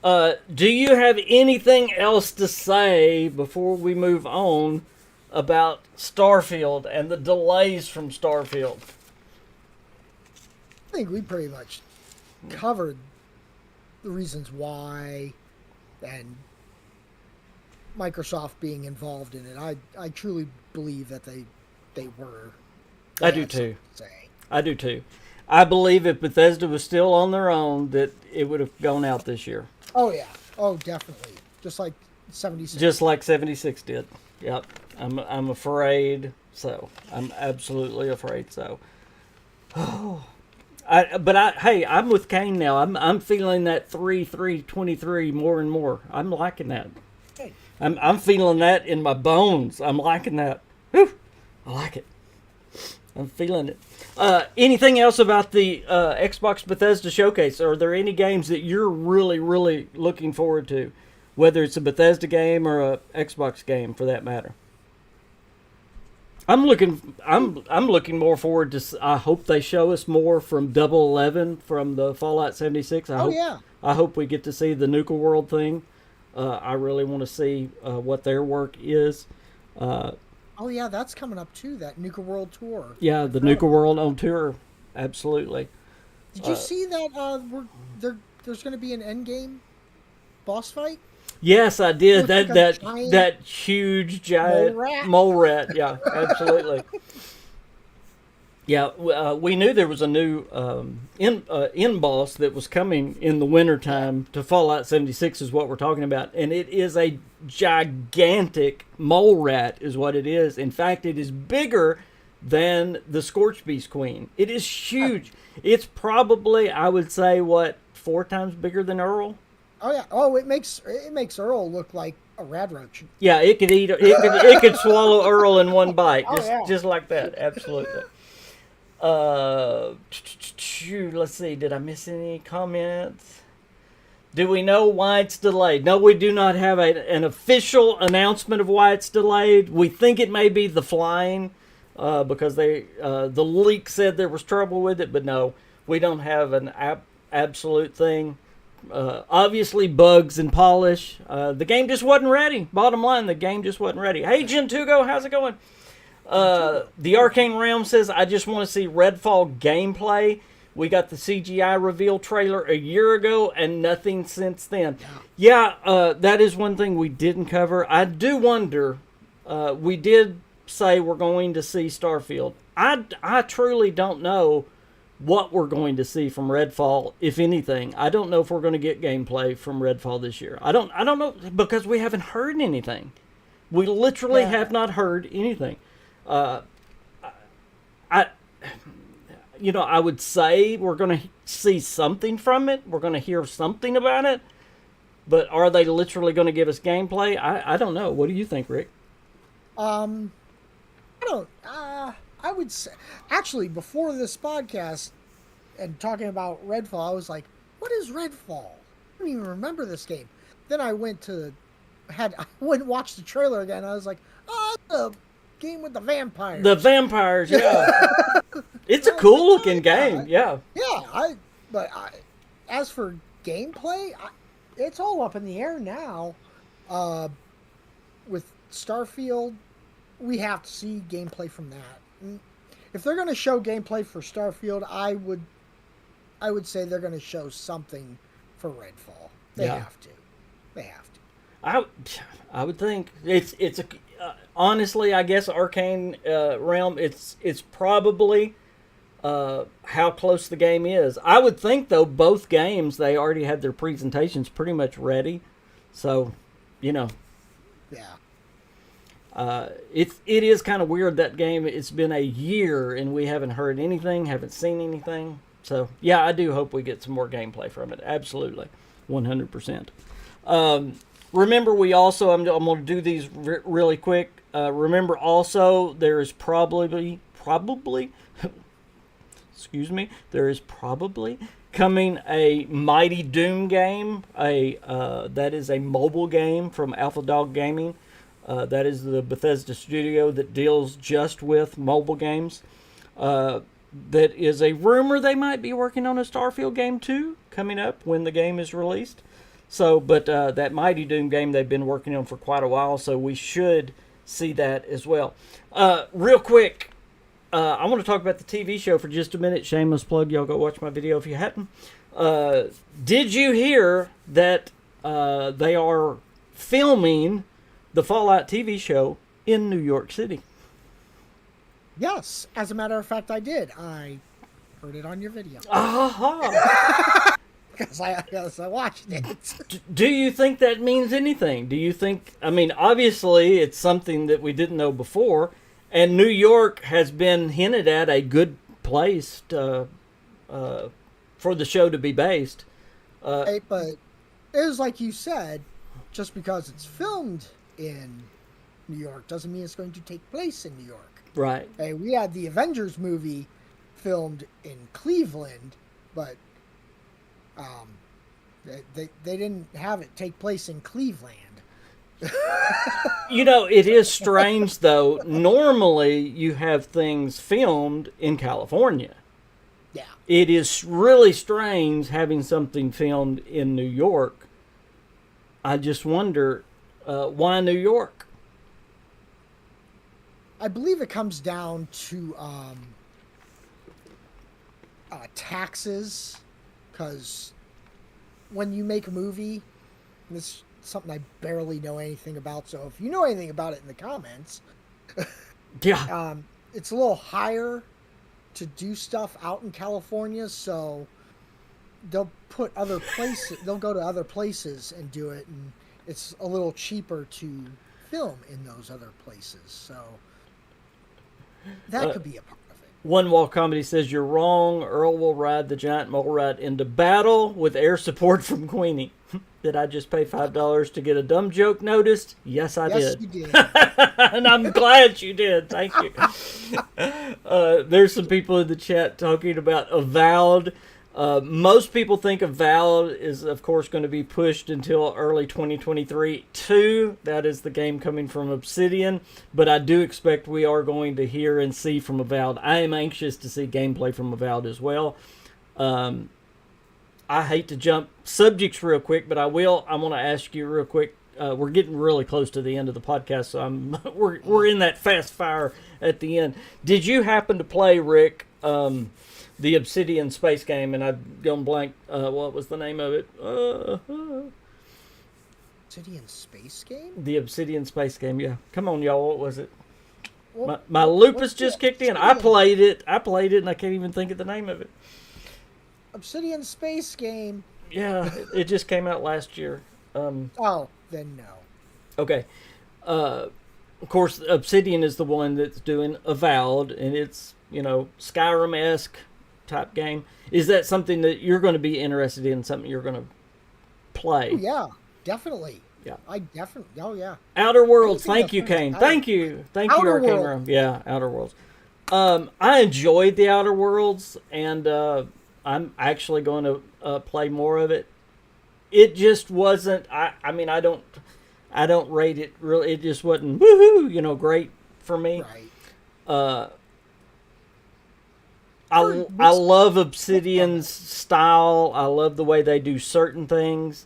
Do you have anything else to say before we move on about Starfield and the delays from Starfield? I think we pretty much covered the reasons why and Microsoft being involved in it. I truly believe that they were. I do too. I do too. I believe if Bethesda was still on their own, that it would have gone out this year. Oh yeah. Oh, definitely. Just like 76. Just like 76 did. Yep. I'm afraid so. I'm absolutely afraid so. Oh. Hey, I'm with Kane now. I'm feeling that 3-3-23 more and more. I'm liking that. Hey. I'm feeling that in my bones. I'm liking that. Whew. I like it. I'm feeling it. Anything else about the Xbox Bethesda showcase? Are there any games that you're really, really looking forward to? Whether it's a Bethesda game or a Xbox game, for that matter. I'm looking more forward to. I hope they show us more from Double 11 from the Fallout 76. I hope we get to see the Nuka World thing. I really want to see what their work is. Oh yeah, that's coming up too. That Nuka World tour. Yeah, the Nuka World on tour. Absolutely. Did you see that? There's going to be an endgame boss fight. Yes, I did. Like that huge giant mole rat. Yeah, absolutely. Yeah, we knew there was a new end boss that was coming in the wintertime to Fallout 76 is what we're talking about. And it is a gigantic mole rat is what it is. In fact, it is bigger than the Scorched Beast Queen. It is huge. It's probably, I would say, 4 times bigger than Earl? Oh yeah. Oh, it makes Earl look like a rad roach. Yeah, it could swallow Earl in one bite. Just like that. Absolutely. Let's see. Did I miss any comments? Do we know why it's delayed? No, we do not have an official announcement of why it's delayed. We think it may be the flying, because the leak said there was trouble with it, but no, we don't have an absolute thing. Obviously, bugs and polish. The game just wasn't ready. Bottom line, the game just wasn't ready. Hey, Gentugo, how's it going? The Arcane Realm says, I just want to see Redfall gameplay. We got the CGI reveal trailer a year ago and nothing since then. Yeah, that is one thing we didn't cover. I do wonder, we did say we're going to see Starfield. I truly don't know what we're going to see from Redfall, if anything. I don't know if we're going to get gameplay from Redfall this year. I don't know, because we haven't heard anything. We literally have not heard anything. I would say we're going to see something from it. We're going to hear something about it. But are they literally going to give us gameplay? I don't know. What do you think, Rick? I would say, actually, before this podcast and talking about Redfall, I was like, what is Redfall? I don't even remember this game. Then I went and watched the trailer again. I was like, oh, the game with the vampires. The vampires, yeah. It's a cool looking game, yeah. Yeah, as for gameplay, it's all up in the air now. With Starfield, we have to see gameplay from that. If they're going to show gameplay for Starfield, I would say they're going to show something for Redfall. They have to. I would think it's a honestly, I guess Arcane Realm. It's probably how close the game is. I would think though both games they already had their presentations pretty much ready, so yeah. It is kind of weird that game. It's been a year and we haven't heard anything, haven't seen anything. So yeah, I do hope we get some more gameplay from it. Absolutely, 100%. Remember, we also I'm going to do these really quick. Remember, also there is probably there is probably coming a Mighty Doom game. That is a mobile game from Alpha Dog Gaming. That is the Bethesda studio that deals just with mobile games. That is a rumor they might be working on a Starfield game too, coming up when the game is released. So, but that Mighty Doom game they've been working on for quite a while, so we should see that as well. Real quick, I want to talk about the TV show for just a minute. Shameless plug, y'all go watch my video if you hadn't. Did you hear that they are filming the Fallout TV show in New York City? Yes, as a matter of fact, I did. I heard it on your video. Aha! Because I watched it. Do you think that means anything? Do you think, I mean, obviously it's something that we didn't know before, and New York has been hinted at a good place for the show to be based. But it was like you said, just because it's filmed in New York doesn't mean it's going to take place in New York. Right. Hey, we had the Avengers movie filmed in Cleveland, but they didn't have it take place in Cleveland. You know, it is strange, though. Normally, you have things filmed in California. Yeah. It is really strange having something filmed in New York. I just wonder, why New York? I believe it comes down to taxes, because when you make a movie, this is something I barely know anything about, so if you know anything about it in the comments, yeah, it's a little higher to do stuff out in California, so they'll go to other places and do it, and it's a little cheaper to film in those other places, so that could be a part of it. One Wall Comedy says, you're wrong. Earl will ride the giant mole rat into battle with air support from Queenie. Did I just pay $5 to get a dumb joke noticed? Yes, I did. Yes, you did. And I'm glad you did. Thank you. There's some people in the chat talking about Avowed. Most people think Avowed is, of course, going to be pushed until early 2023. That is the game coming from Obsidian, but I do expect we are going to hear and see from Avowed. I am anxious to see gameplay from Avowed as well. I hate to jump subjects real quick, but I will. I want to ask you real quick. We're getting really close to the end of the podcast, so we're in that fast fire at the end. Did you happen to play, Rick, the Obsidian space game? And I've gone blank. What was the name of it? Obsidian space game? The Obsidian space game, yeah. Come on, y'all. What was it? My What, lupus just kicked in. I played it, and I can't even think of the name of it. Obsidian space game. Yeah, it just came out last year. Oh, then no. Okay. Of course, Obsidian is the one that's doing Avowed, and it's, Skyrim-esque type game. Is that something that you're going to be interested in, something you're going to play? Oh, yeah, definitely. Yeah. Oh, yeah. Outer Worlds. Thank you, Kane. Thank you, Arcane Realm. Yeah, Outer Worlds. I enjoyed the Outer Worlds, and I'm actually going to play more of it. It just wasn't. I mean, I don't rate it really. It just wasn't woohoo, great for me. Right. I love Obsidian's style. I love the way they do certain things.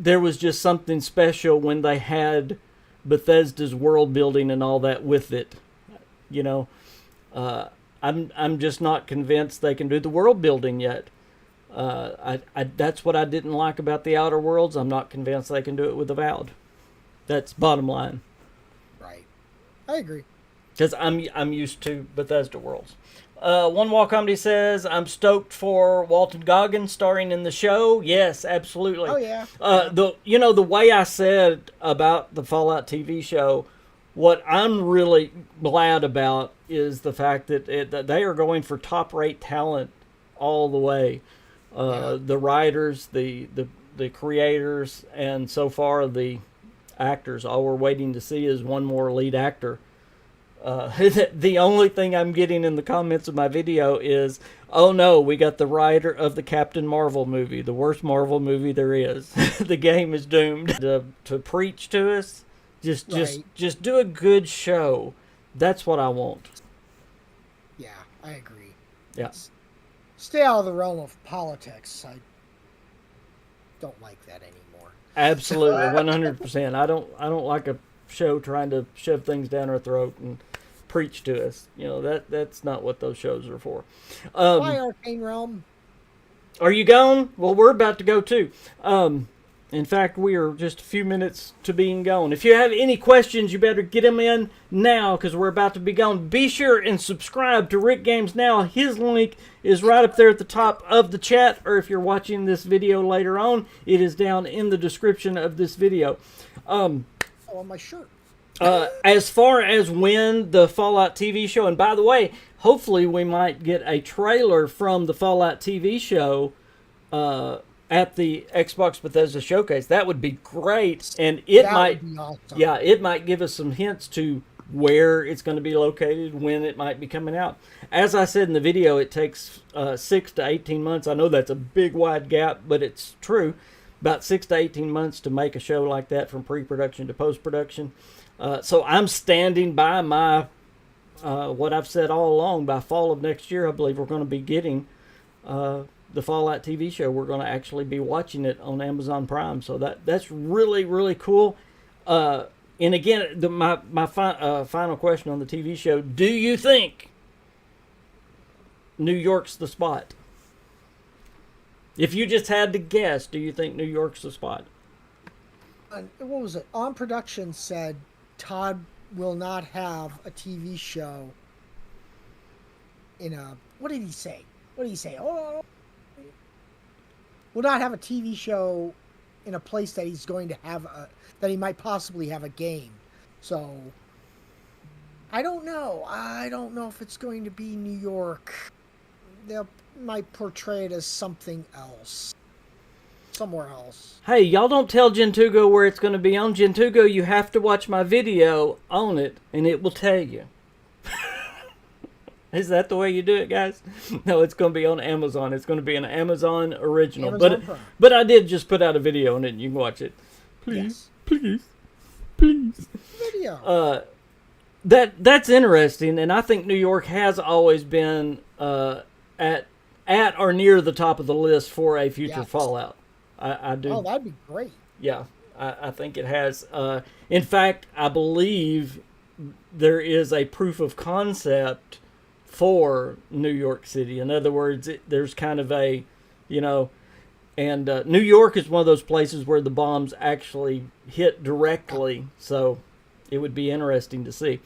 There was just something special when they had Bethesda's world building and all that with it. I'm just not convinced they can do the world building yet. That's what I didn't like about the Outer Worlds. I'm not convinced they can do it with Avowed. That's bottom line. Right. I agree. Because I'm used to Bethesda worlds. One Wall Comedy says, I'm stoked for Walton Goggins starring in the show. Yes, absolutely. Oh, yeah. The way I said about the Fallout TV show, what I'm really glad about is the fact that they are going for top-rate talent all the way. The writers, the creators, and so far the actors. All we're waiting to see is one more lead actor. The only thing I'm getting in the comments of my video is, oh no, we got the writer of the Captain Marvel movie, the worst Marvel movie there is. The game is doomed. To preach to us, just do a good show. That's what I want. Yeah, I agree. Yeah. Stay out of the realm of politics. I don't like that anymore. Absolutely, 100%. I don't like a show trying to shove things down our throat and preach to us. That's not what those shows are for. Why Arcane Realm? Are you gone? Well, we're about to go too. In fact, we are just a few minutes to being gone. If you have any questions, you better get them in now because we're about to be gone. Be sure and subscribe to Rick Games Now. His link is right up there at the top of the chat, or if you're watching this video later on, it is down in the description of this video. On my shirt. As far as when the Fallout TV show, and by the way, hopefully we might get a trailer from the Fallout TV show at the Xbox Bethesda showcase. That would be great, and it might be awesome. Yeah, it might give us some hints to where it's going to be located, when it might be coming out. As I said in the video, it takes 6 to 18 months. I know that's a big wide gap, but it's true. About 6 to 18 months to make a show like that from pre-production to post-production. So I'm standing by my what I've said all along. By fall of next year, I believe we're going to be getting the Fallout TV show. We're going to actually be watching it on Amazon Prime. So that's really, really cool. And again, my final question on the TV show: do you think New York's the spot? If you just had to guess, do you think New York's the spot? What was it? On Production said Todd will not have a TV show in a... What did he say? Oh, will not have a TV show in a place that he's going to have that he might possibly have a game. So I don't know. I don't know if it's going to be New York. They might portray it as something else. Somewhere else. Hey, y'all don't tell Gentugo where it's going to be on. Gentugo, you have to watch my video on it, and it will tell you. Is that the way you do it, guys? No, it's going to be on Amazon. It's going to be an Amazon original. But I did just put out a video on it, and you can watch it. Please, yes. please. Video. That's interesting, and I think New York has always been at or near the top of the list for a future Fallout. I do. Oh, that'd be great. Yeah, I think it has. In fact, I believe there is a proof of concept for New York City. In other words, there's kind of a, and New York is one of those places where the bombs actually hit directly. So it would be interesting to see.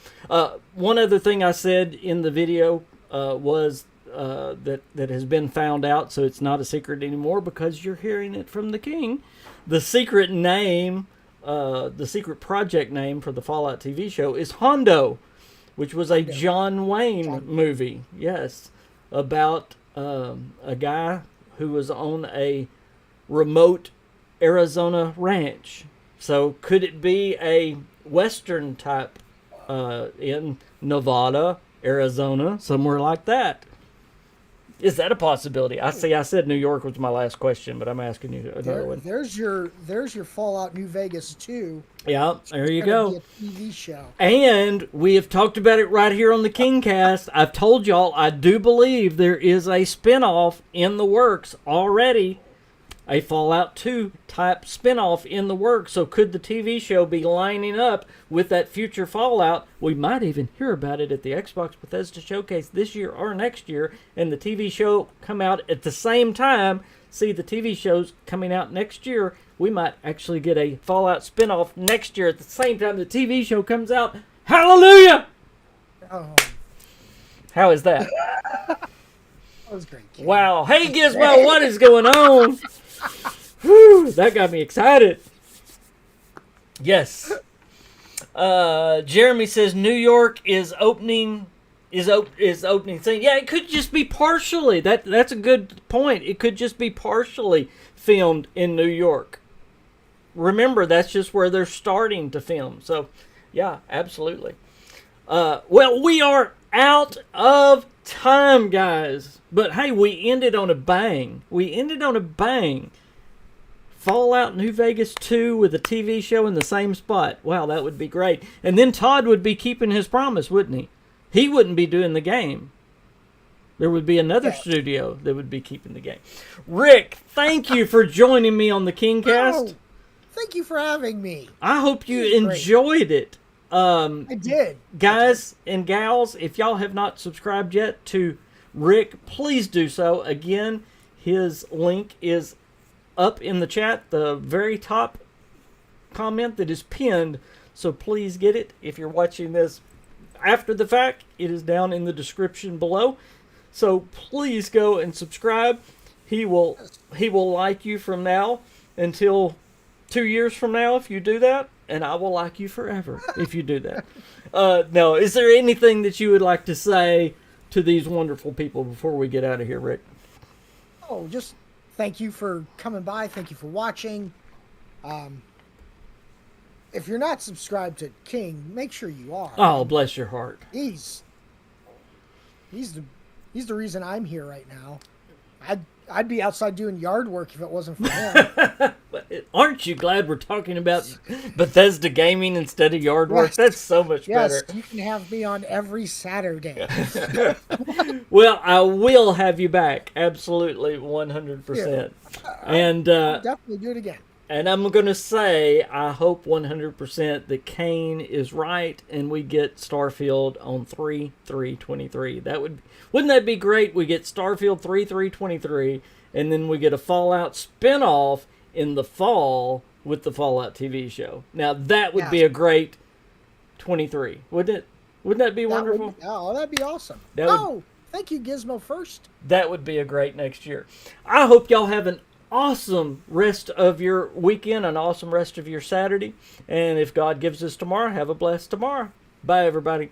One other thing I said in the video was that has been found out, so it's not a secret anymore because you're hearing it from the king. The secret name, the secret project name for the Fallout TV show is Hondo, which was a John Wayne movie. Yes, about a guy who was on a remote Arizona ranch. So could it be a Western type in Nevada, Arizona, somewhere like that? Is that a possibility? I said New York was my last question, but I'm asking you another one. There's your Fallout New Vegas 2. Yeah, there you go. Be a TV show. And we have talked about it right here on the KingCast. I've told y'all I do believe there is a spinoff in the works already. A Fallout 2 type spinoff in the works. So could the TV show be lining up with that future Fallout? We might even hear about it at the Xbox Bethesda showcase this year or next year, and the TV show come out at the same time. See, the TV show's coming out next year. We might actually get a Fallout spinoff next year at the same time the TV show comes out. Hallelujah! Oh. How is that? That was great. Kid. Wow. Hey, Gizmo, what is going on? Whew, that got me excited. Yes. Jeremy says New York is opening soon. Yeah, it could just be partially. That's a good point. It could just be partially filmed in New York. Remember, that's just where they're starting to film. So, yeah, absolutely. Well, we are out of time, guys. But hey, we ended on a bang. Fallout New Vegas 2 with a TV show in the same spot. Wow, that would be great. And then Todd would be keeping his promise, wouldn't he? He wouldn't be doing the game. There would be another studio that would be keeping the game. Rick, thank you for joining me on the KingCast. Oh, thank you for having me. I hope you enjoyed it. I did. Guys and gals, if y'all have not subscribed yet to Rick, please do so. Again, his link is up in the chat, the very top comment that is pinned. So please get it. If you're watching this after the fact, it is down in the description below. So please go and subscribe. He will like you from now until 2 years from now if you do that, and I will like you forever if you do that. No, is there anything that you would like to say to these wonderful people before we get out of here, Rick? Oh, just thank you for coming by. Thank you for watching. If you're not subscribed to King, make sure you are. Oh, bless your heart. He's the reason I'm here right now. I'd be outside doing yard work if it wasn't for him. Aren't you glad we're talking about Bethesda gaming instead of yard work? Yes. That's so much better. Yes, you can have me on every Saturday. Well, I will have you back. Absolutely, 100%. And I'll definitely do it again. And I'm going to say, I hope 100% that Kane is right and we get Starfield on 3/3/23. Wouldn't that be great? We get Starfield 3/3/23 and then we get a Fallout spin-off in the fall with the Fallout TV show. Now that would be a great 23, wouldn't it? Wouldn't that be wonderful? That'd be awesome. Thank you, Gizmo First. That would be a great next year. I hope y'all have an awesome rest of your weekend, an awesome rest of your Saturday. And if God gives us tomorrow, have a blessed tomorrow. Bye, everybody.